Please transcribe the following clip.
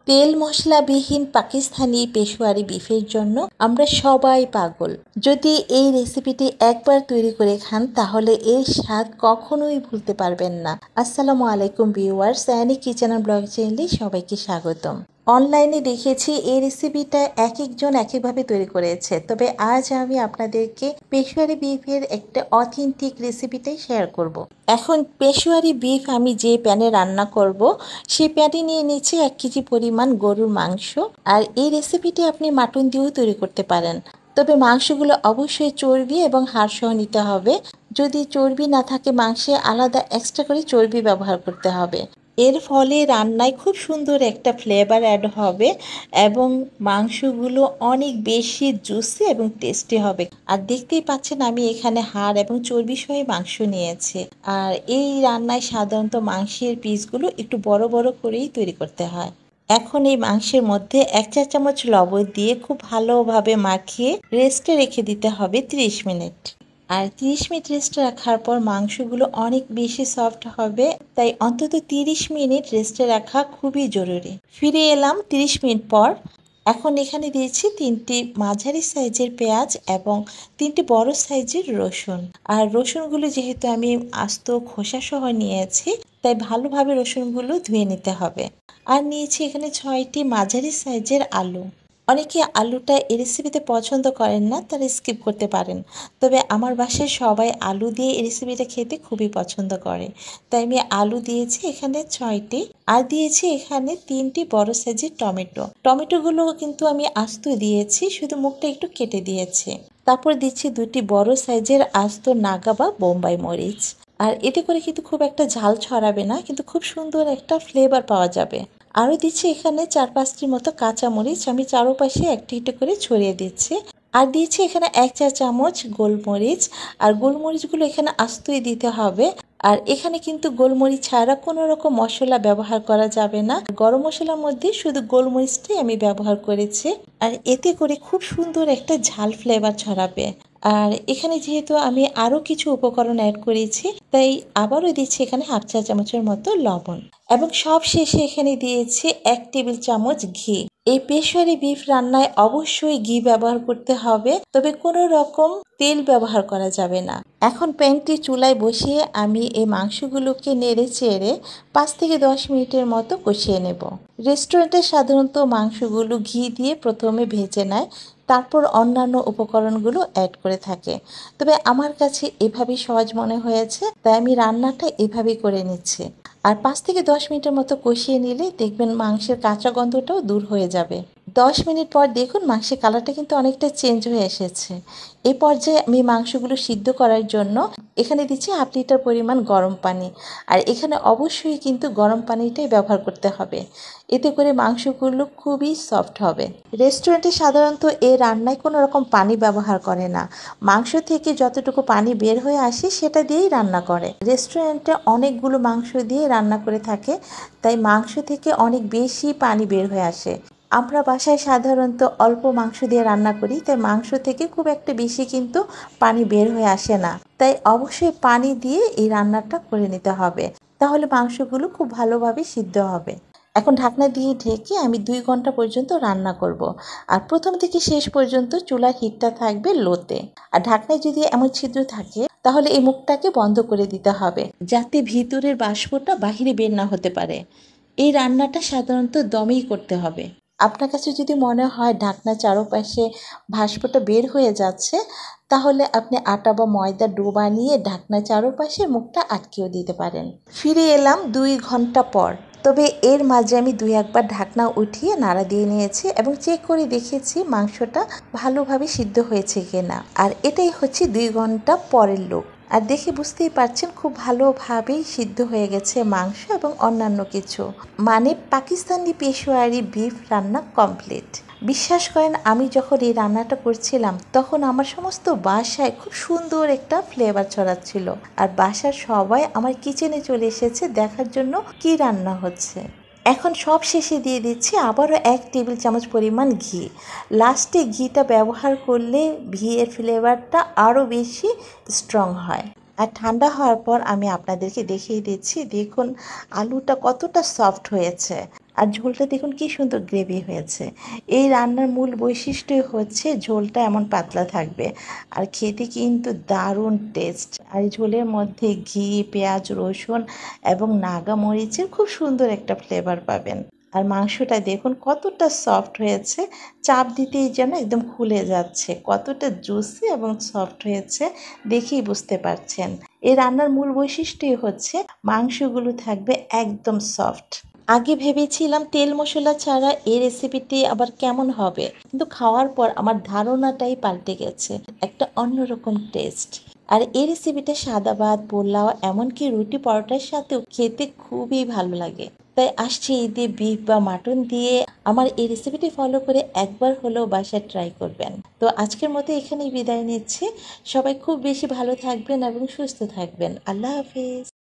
তেল মশলাবিহীন পাকিস্তানি পেশোয়ারি বিফের জন্য আমরা সবাই পাগল। যদি এই রেসিপিটি একবার তৈরি করে খান তাহলে এর স্বাদ কখনোই ভুলতে পারবেন না। আসসালামু আলাইকুম viewers, Sayani kitchen and blog চ্যানেলে সবাইকে স্বাগতম। অনলাইনে দেখেছি এই রেসিপিটা এক একজন এক একভাবে তৈরি করেছে, তবে আজ আমি আপনাদেরকে পেশোয়ারি বিফের একটা অথেন্টিক রেসিপিটাই শেয়ার করব। এখন পেশোয়ারি বিফ আমি যে প্যানে রান্না করব সেই প্যানে নিয়ে নিচ্ছি 1 কেজি পরিমাণ গরুর মাংস। আর এই রেসিপিটি আপনি মাটন দিয়েও তৈরি করতে পারেন, তবে মাংসগুলো অবশ্যই চর্বি এবং হাড় সহ নিতে হবে। যদি চর্বি না থাকে মাংসে আলাদা এক্সট্রা করে চর্বি ব্যবহার করতে হবে। এর ফলে রান্নায় খুব সুন্দর একটা ফ্লেভার অ্যাড হবে এবং মাংসগুলো অনেক বেশি জুসি এবং টেস্টি হবে। আর দেখতেই পাচ্ছেন আমি এখানে হাড় এবং চর্বি সহ মাংস নিয়েছি। আর এই রান্নায় সাধারণত মাংসের পিসগুলো একটু বড় বড় করেই তৈরি করতে হয়। এখন এই মাংসের মধ্যে 1 চা চামচ লবণ দিয়ে খুব ভালোভাবে মাখিয়ে রেস্টে রেখে দিতে হবে 30 মিনিট। আর 30 মিনিট রেস্টে রাখার পর মাংসগুলো অনেক বেশি সফট হবে, তাই অন্তত 30 মিনিট রেস্টে রাখা খুবই জরুরি। ফিরে এলাম 30 মিনিট পর। এখন এখানে দিয়েছি 3টি মাঝারি সাইজের পেঁয়াজ এবং 3টি বড় সাইজের রসুন। আর রসুনগুলো যেহেতু আমি আস্ত খোসা সহ নিয়েছি, তাই ভালোভাবে রসুনগুলো ধুয়ে নিতে হবে। আর নিয়েছি এখানে 6টি মাঝারি সাইজের আলু। অনেকে আলুটা এই রেসিপিতে পছন্দ করেন না, তারা স্কিপ করতে পারেন, তবে আমার বাসায় সবাই আলু দিয়ে এই রেসিপিটা খেতে খুবই পছন্দ করে, তাই আমি আলু দিয়েছি এখানে 6টি। আর দিয়েছি এখানে 3টি বড় সাইজের টমেটোগুলো কিন্তু আমি আস্ত দিয়েছি, শুধু মুখটা একটু কেটে দিয়েছি। তারপর দিচ্ছি 2টি বড় সাইজের আস্ত নাগা বা বোম্বাই মরিচ। আর এতে করে কিন্তু খুব একটা ঝাল ছড়াবে না, কিন্তু খুব সুন্দর একটা ফ্লেভার পাওয়া যাবে। আরও দিচ্ছি এখানে 4-5টির মতো কাঁচামরিচ, আমি চারপাশে একটি একটি করে ছড়িয়ে দিচ্ছি। আর দিয়েছি এখানে 1 চা চামচ গোলমরিচ। আর গোলমরিচগুলো এখানে আস্তই দিতে হবে। আর এখানে কিন্তু গোলমরিচ ছাড়া কোনো রকম মশলা ব্যবহার করা যাবে না। গরম মশলার মধ্যে শুধু গোলমরিচটাই আমি ব্যবহার করেছি। আর এতে করে খুব সুন্দর একটা ঝাল ফ্লেভার ছড়াবে। আর এখানে যেহেতু আমি আরও কিছু উপকরণ অ্যাড করেছি, তাই আবারও দিচ্ছি এখানে 1/2 চা চামচের মতো লবণ। এবং সব শেষে এখানে দিয়েছি 1 টেবিল চামচ ঘি। এই পেশোয়ারি বিফ রান্নায় অবশ্যই ঘি ব্যবহার করতে হবে, তবে কোনো রকম তেল ব্যবহার করা যাবে না। এখন প্যানটি চুলায় বসিয়ে আমি এই মাংসগুলোকে নেড়ে চেড়ে 5 থেকে 10 মিনিটের মতো কষিয়ে নেব। রেস্টুরেন্টে সাধারণত মাংসগুলো ঘি দিয়ে প্রথমে ভেজে নেয়, তারপর অন্যান্য উপকরণগুলো অ্যাড করে থাকে, তবে আমার কাছে এভাবেই সহজ মনে হয়েছে, তাই আমি রান্নাটা এভাবেই করে নিচ্ছি। আর 5 থেকে 10 মিনিটের মতো কষিয়ে নিলে দেখবেন মাংসের কাঁচা গন্ধটাও দূর হয়ে যাবে। 10 মিনিট পর দেখুন মাংসের কালারটা কিন্তু অনেকটা চেঞ্জ হয়ে এসেছে। এই পর্যায়ে আমি মাংসগুলো সিদ্ধ করার জন্য এখানে দিচ্ছি 1/2 লিটার পরিমাণ গরম পানি। আর এখানে অবশ্যই কিন্তু গরম পানিটাই ব্যবহার করতে হবে, এতে করে মাংসগুলো খুবই সফট হবে। রেস্টুরেন্টে সাধারণত এই রান্নায় কোনো রকম পানি ব্যবহার করে না, মাংস থেকে যতটুকু পানি বের হয়ে আসে সেটা দিয়েই রান্না করে। রেস্টুরেন্টে অনেকগুলো মাংস দিয়ে রান্না করে থাকে, তাই মাংস থেকে অনেক বেশি পানি বের হয়ে আসে। আমরা বাসায় সাধারণত অল্প মাংস দিয়ে রান্না করি, তাই মাংস থেকে খুব একটা বেশি কিন্তু পানি বের হয়ে আসে না, তাই অবশ্যই পানি দিয়ে এই রান্নাটা করে নিতে হবে, তাহলে মাংসগুলো খুব ভালোভাবে সিদ্ধ হবে। এখন ঢাকনা দিয়ে ঢেকে আমি 2 ঘন্টা পর্যন্ত রান্না করব। আর প্রথম থেকে শেষ পর্যন্ত চুলার হিটটা থাকবে লোতে। আর ঢাকনায় যদি এমন ছিদ্র থাকে তাহলে এই মুখটাকে বন্ধ করে দিতে হবে, যাতে ভিতরের বাষ্পটা বাহিরে বের না হতে পারে। এই রান্নাটা সাধারণত দমেই করতে হবে। আপনার কাছে যদি মনে হয় ঢাকনা চারপাশে ভাস্পটা বের হয়ে যাচ্ছে, তাহলে আপনি আটা বা ময়দা ডো বানিয়ে ঢাকনা চারপাশে মুখটা আটকেও দিতে পারেন। ফিরে এলাম 2 ঘন্টা পর, তবে এর মাঝে আমি 2-1 বার ঢাকনা উঠিয়ে নাড়া দিয়ে নিয়েছি এবং চেক করে দেখেছি মাংসটা ভালোভাবে সিদ্ধ হয়েছে কিনা। আর এটাই হচ্ছে 2 ঘন্টা পরের লুক। আর দেখে বুঝতেই পারছেন খুব ভালোভাবেই সিদ্ধ হয়ে গেছে মাংস এবং অন্যান্য কিছু, মানে পাকিস্তানি পেশোয়ারি বিফ রান্না কমপ্লিট। বিশ্বাস করেন আমি যখন এই রান্নাটা করছিলাম তখন আমার সমস্ত বাসায় খুব সুন্দর একটা ফ্লেভার ছড়াচ্ছিল, আর বাসার সবাই আমার কিচেনে চলে এসেছে দেখার জন্য কি রান্না হচ্ছে। এখন সব শেষে দিয়ে দিচ্ছি আবারও 1 টেবিল চামচ পরিমাণ ঘি। লাস্টে ঘিটা ব্যবহার করলে ঘিয়ের ফ্লেভারটা আরও বেশি স্ট্রং হয়। আর ঠান্ডা হওয়ার পর আমি আপনাদেরকে দেখিয়ে দিচ্ছি, দেখুন আলুটা কতটা সফট হয়েছে। আর ঝোলটা দেখুন কি সুন্দর গ্রেভি হয়েছে। এই রান্নার মূল বৈশিষ্ট্যই হচ্ছে ঝোলটা এমন পাতলা থাকবে আর খেতে কিন্তু দারুণ টেস্ট। আর এই ঝোলের মধ্যে ঘি, পেঁয়াজ, রসুন এবং নাগা মরিচের খুব সুন্দর একটা ফ্লেভার পাবেন। আর মাংসটা দেখুন কতটা সফট হয়েছে, চাপ দিতেই যেন একদম খুলে যাচ্ছে। কতটা জুসি এবং সফট হয়েছে দেখেই বুঝতে পারছেন। এই রান্নার মূল বৈশিষ্ট্যই হচ্ছে মাংসগুলো থাকবে একদম সফট। আগে ভেবেছিলাম তেল মশলা ছাড়া এই রেসিপিটি আবার কেমন হবে, কিন্তু খাওয়ার পর আমার ধারণাটাই পাল্টে গেছে। একটা অন্যরকম টেস্ট। আর এই রেসিপিটা সাদা ভাত, পোলাও, এমনকি রুটি পরোটার সাথেও খেতে খুবই ভালো লাগে। তাই আসছে ঈদে বিফ বা মাটন দিয়ে আমার এই রেসিপিটি ফলো করে একবার হলেও বাসায় ট্রাই করবেন। তো আজকের মতো এখানেই বিদায় নিচ্ছি। সবাই খুব বেশি ভালো থাকবেন এবং সুস্থ থাকবেন। আল্লাহ হাফিজ।